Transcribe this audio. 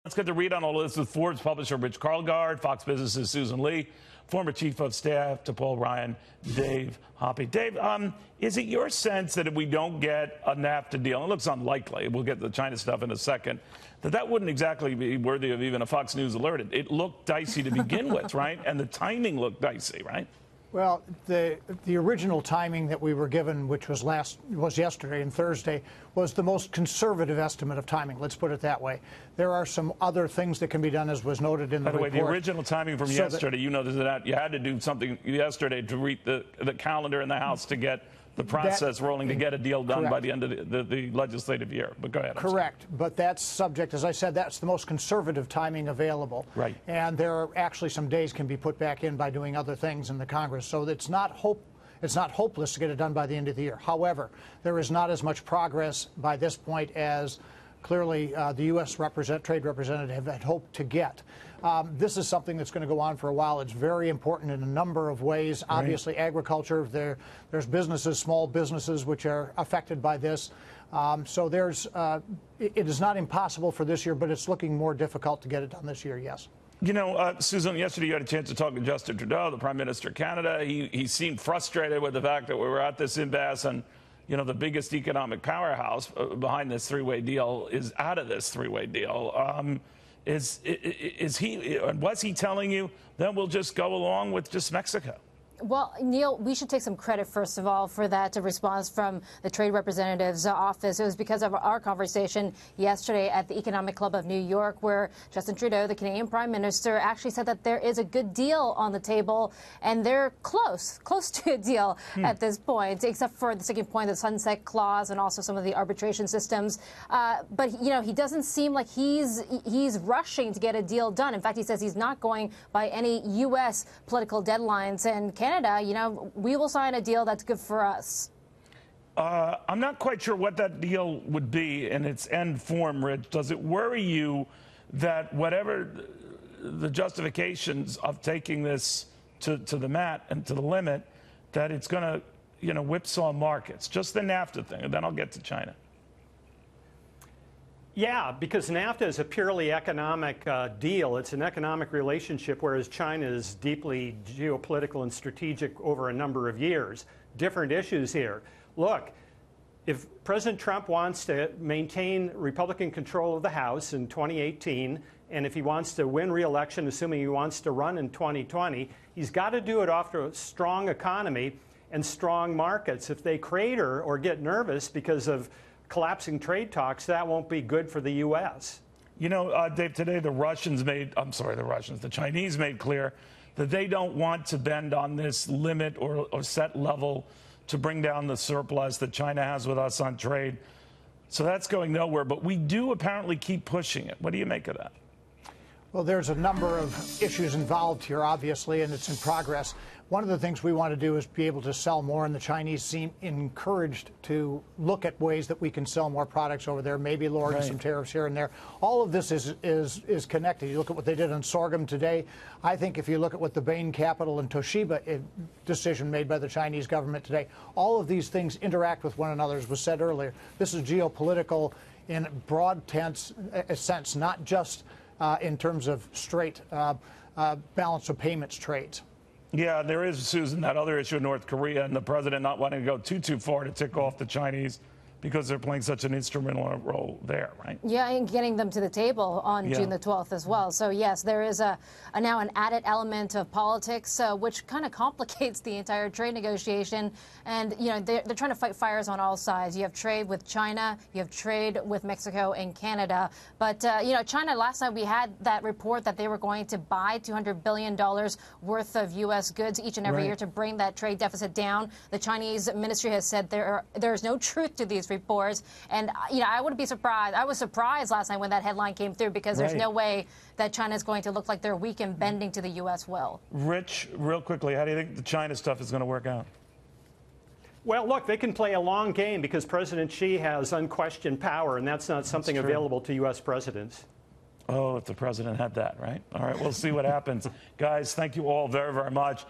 Let's get the read on all this with Forbes publisher Rich Karlgaard, Fox Business's Susan Lee, former chief of staff to Paul Ryan Dave Hoppe. Dave, is it your sense that if we don't get a NAFTA deal, it looks unlikely, we'll get the China stuff in a second, that wouldn't exactly be worthy of even a Fox News alert? It looked dicey to begin with, right? And the timing looked dicey, right? Well, the original timing that we were given, which was yesterday and Thursday, was the most conservative estimate of timing. Let's put it that way. There are some other things that can be done, as was noted in the report. By the way, the original timing from yesterday, you noticed that you had to do something yesterday to read the calendar in the House to get the process rolling to get a deal done by the end of the legislative year. But go ahead. Correct. But that's subject, as I said, that's the most conservative timing available. Right. And there are actually some days can be put back in by doing other things in the Congress. So it's not hopeless to get it done by the end of the year. However, there is not as much progress by this point as clearly the U.S. trade representative had hoped to get. This is something that's going to go on for a while. It's very important in a number of ways. Right. Obviously, agriculture, there's businesses, small businesses, which are affected by this. So it is not impossible for this year, but it's looking more difficult to get it done this year, yes. You know, Susan, yesterday you had a chance to talk to Justin Trudeau, the Prime Minister of Canada. He seemed frustrated with the fact that we were at this impasse and, you know, the biggest economic powerhouse behind this three-way deal is out of this three-way deal. Was he telling you then we'll just go along with just Mexico? Well, Neil, we should take some credit, first of all, for that response from the Trade Representative's office. It was because of our conversation yesterday at the Economic Club of New York, where Justin Trudeau, the Canadian Prime Minister, actually said that there is a good deal on the table, and they're close to a deal at this point, except for the second point, the sunset clause, and also some of the arbitration systems. But, you know, he doesn't seem like he's rushing to get a deal done. In fact, he says he's not going by any U.S. political deadlines, and Canada, you know, we will sign a deal that's good for us. I'm not quite sure what that deal would be in its end form, Rich. Does it worry you that whatever the justifications of taking this to the mat and to the limit, that it's going to, you know, whipsaw markets? Just the NAFTA thing, and then I'll get to China. Yeah, because NAFTA is a purely economic deal. It's an economic relationship, whereas China is deeply geopolitical and strategic over a number of years. Different issues here. Look, if President Trump wants to maintain Republican control of the House in 2018, and if he wants to win re-election, assuming he wants to run in 2020, he's got to do it after a strong economy and strong markets. If they crater or get nervous because of collapsing trade talks, that won't be good for the U.S. You know, Dave, today the Chinese made clear that they don't want to bend on this limit or set level to bring down the surplus that China has with us on trade. So that's going nowhere, but we do apparently keep pushing it. What do you make of that? Well, there's a number of issues involved here, obviously, and it's in progress. One of the things we want to do is be able to sell more, and the Chinese seem encouraged to look at ways that we can sell more products over there, maybe lowering some tariffs here and there. All of this is connected. You look at what they did on sorghum today. I think if you look at what the Bain Capital and Toshiba decision made by the Chinese government today, all of these things interact with one another, as was said earlier. This is geopolitical in broad sense, not just in terms of straight balance of payments trades. Yeah, there is, Susan, that other issue in North Korea and the president not wanting to go too far to tick off the Chinese because they're playing such an instrumental role there, right? Yeah, and getting them to the table on June the 12th as well. So, yes, there is now an added element of politics, which kind of complicates the entire trade negotiation. And, you know, they're trying to fight fires on all sides. You have trade with China, you have trade with Mexico and Canada. But, you know, China, last night we had that report that they were going to buy $200 billion worth of U.S. goods each and every year to bring that trade deficit down. The Chinese ministry has said there is no truth to these reports. And, you know, I wouldn't be surprised. I was surprised last night when that headline came through, because there's no way that China is going to look like they're weak and bending to the U.S. will. Rich, real quickly, how do you think the China stuff is going to work out? Well, look, they can play a long game because President Xi has unquestioned power, and that's not something available to U.S. presidents. Oh, if the president had that, right? All right, we'll see what happens. Guys, thank you all very, very much.